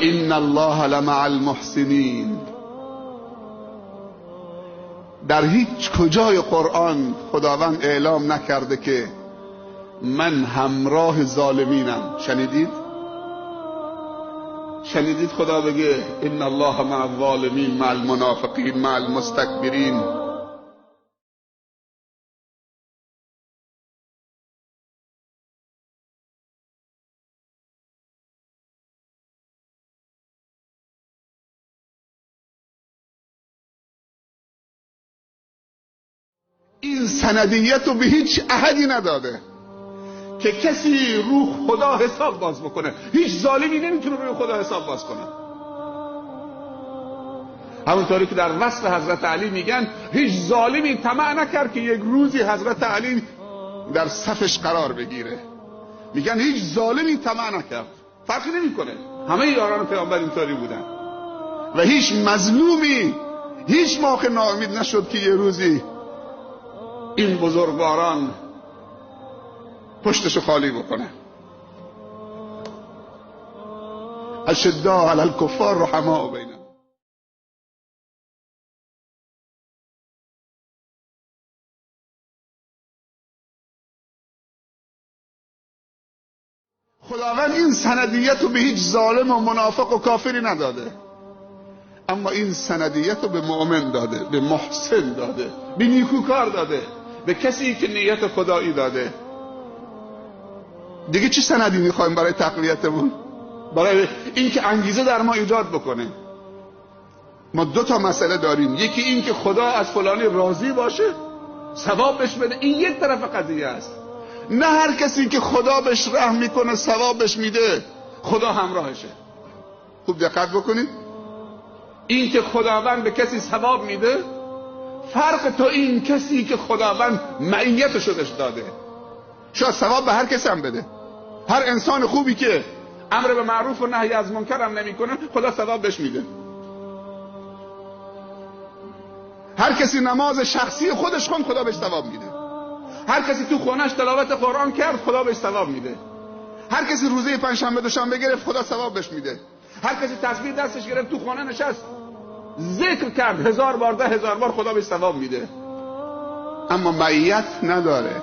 ان الله لمع المحسنین. در هیچ کجای قرآن خداوند اعلام نکرده که من همراه ظالمینم. شنیدید خدا بگه ان الله مع الظالمین مع المنافقین مع المستكبرین؟ این سندیت رو به هیچ احدی نداده که کسی رو خدا حساب باز بکنه. هیچ ظالمی نمیتونه روی خدا حساب باز کنه. همونطوری که در وصف حضرت علی میگن هیچ ظالمی طمع نکرد که یک روزی حضرت علی در صفش قرار بگیره. میگن هیچ ظالمی طمع نکرد. فرقی نمیکنه، همه یاران پیامبر اینطوری بودن و هیچ مظلومی هیچ موقع ناامید نشد که یه روزی این بزرگواران پشتشو خالی بکنه. اشداء علی الکفار رحماء بینهم. خداوند این سندیت رو به هیچ ظالم و منافق و کافری نداده، اما این سندیت رو به مؤمن داده، به محسن داده، به نیکوکار داده، به کسی که نیت خدایی داده. دیگه چی سندی میخوایم برای تقویتمون؟ برای اینکه انگیزه در ما ایجاد بکنه. ما دو تا مسئله داریم، یکی این که خدا از فلانی راضی باشه، ثواب بهش بده، این یک طرف قضیه است. نه هر کسی که خدا بهش رحم میکنه ثواب بهش میده خدا همراهشه. خوب دقت بکنید، این که خداوند به کسی ثواب میده فرق تو این کسی که خداوند معیتشو بهش داده. شاید ثواب به هر کسی هم بده. هر انسان خوبی که امر به معروف و نهی از منکر هم نمیکنه خدا ثواب بهش میده. هر کسی نماز شخصی خودش خوند خدا بهش ثواب میده. هر کسی تو خونش تلاوت قرآن کرد خدا بهش ثواب میده. هر کسی روزه پنجشنبه دوشنبه گرفت خدا ثواب بهش میده. هر کسی تسبیح دستش گرفت تو خونه نشست ذکر کرد 1000 بار 10,000 بار خدا بهش ثواب میده. اما معیت نداره.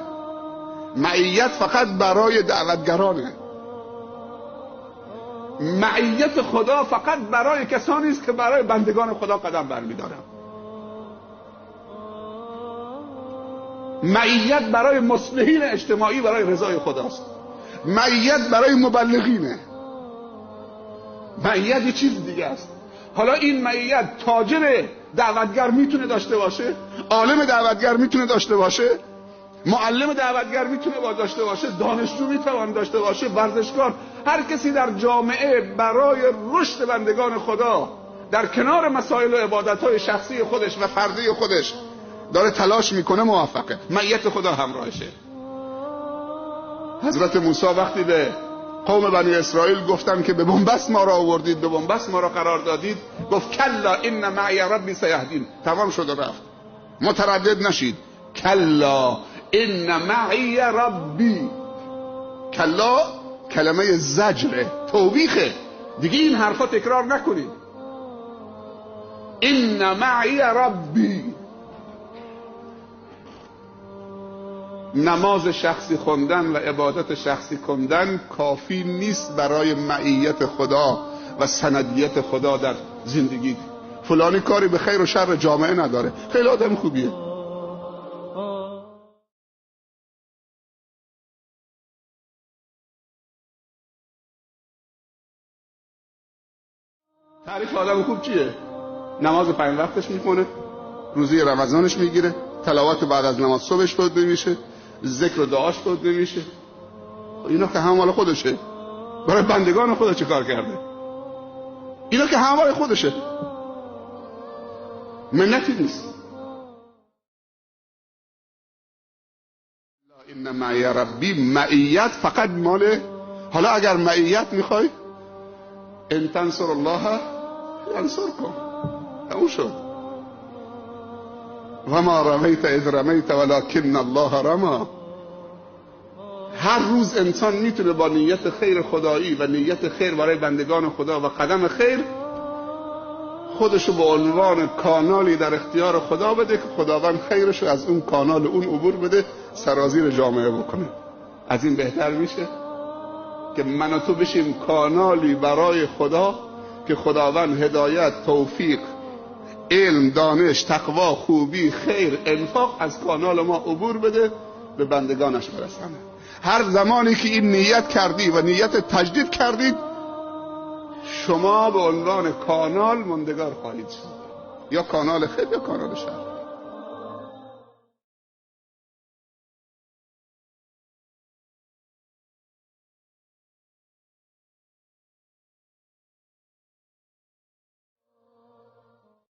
معیت فقط برای دعوتگرانه. معیت خدا فقط برای کسانی است که برای بندگان خدا قدم برمیدارن. معیت برای مصلحین اجتماعی برای رضای خداست. معیت برای مبلغینه. معیت یه چیز دیگه است. حالا این معیت تاجر دعوتگر میتونه داشته باشه، عالم دعوتگر میتونه داشته باشه، معلم دعوتگر میتونه داشته باشه، دانشجو میتونه داشته باشه، ورزشکار، هر کسی در جامعه برای رشد بندگان خدا در کنار مسائل و عبادت‌های شخصی خودش و فردی خودش داره تلاش میکنه موفقه. معیت خدا همراهشه. حضرت موسی وقتی به قوم بنی اسرائیل گفتن که به بنبست ما را آوردید، به بنبست ما را قرار دادید، گفت کلا ان معی ربی سیهدین. تمام شد و رفت. متردد نشید. کلا ان معی ربی. کلا کلمه زجره، توبیخه، دیگه این حرفا تکرار نکنید. ان معی ربی. نماز شخصی خوندن و عبادت شخصی خوندن کافی نیست برای معیت خدا و سندیت خدا در زندگی. فلانی کاری به خیر و شر جامعه نداره، خیلی آدم خوبیه. تعریف آدم خوب چیه؟ نماز 5 وقتش میخونه، روزه رمضانش میگیره، تلاوت بعد از نماز صبحش داده میشه، ذکر و دعاش داده میشه. اینا که هم مال خودشه. برای بندگان خدا چه کار کرده؟ اینا که هم مال خودشه، منتی نیست. ان معی ربی. معیت فقط مال. حالا اگر معیت میخوای، ان تنصر الله ینصرکم. همون شد. و ما رمیت اذ رمیت ولکن الله رمی. هر روز انسان میتونه با نیت خیر خدایی و نیت خیر برای بندگان خدا و قدم خیر خودشو به عنوان کانالی در اختیار خدا بده که خداوند خیرشو از اون کانال اون عبور بده، سرازیر جامعه بکنه. از این بهتر میشه که من و تو بشیم کانالی برای خدا که خداوند هدایت، توفیق، علم، دانش، تقوا، خوبی، خیر، انفاق از کانال ما عبور بده، به بندگانش برسانه. هر زمانی که این نیت کردی و نیت تجدید کردید، شما به عنوان کانال ماندگار خواهید شد، یا کانال خیر یا کانال شر.